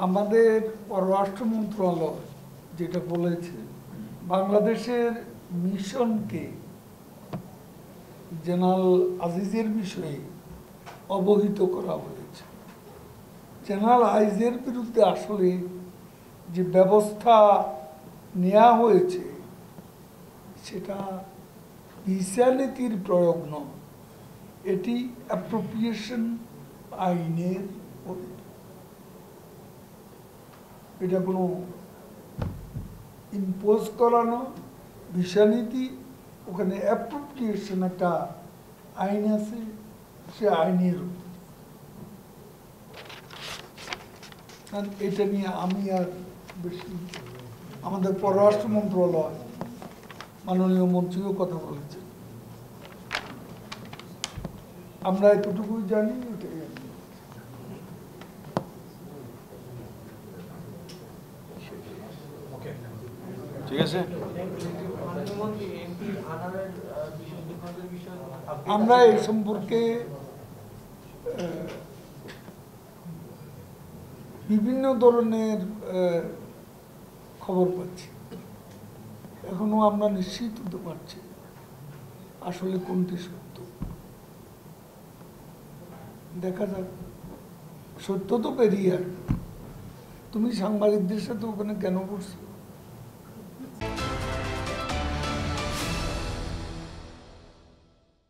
আমাদের পররাষ্ট্র মন্ত্রণালয় যেটা বলেছে, বাংলাদেশের মিশনকে জেনারেল আজিজের বিষয়ে অবহিত করা হয়েছে। জেনারেল আজিজের বিরুদ্ধে আসলে যে ব্যবস্থা নেওয়া হয়েছে সেটা ভিসা নীতির প্রয়োগ নয়, এটি অ্যাপ্রোপ্রিয়েশন আইনের অধীনে। এটা কোনো ইম্পোজ করানো ভিসা নীতি, ওখানে অ্যাপ্রোপ্রিয়েশন একটা আইন আছে, সে আইনের এটা নিয়ে আমি আর বেশি, আমাদের পররাষ্ট্র মন্ত্রণালয় মাননীয় মন্ত্রীও কথা বলেছেন, আমরা এতটুকুই জানি। এটাই ঠিক আছে। আমরা এই সম্পর্কে বিভিন্ন ধরনের খবর পাচ্ছি, এখনো আমরা নিশ্চিত হতে পারছি আসলে কোনটি সত্য। দেখা যাক, সত্য তো বেরিয়ে আসবে। তুমি সাংবাদিকদের সাথে ওখানে কেন বসছো?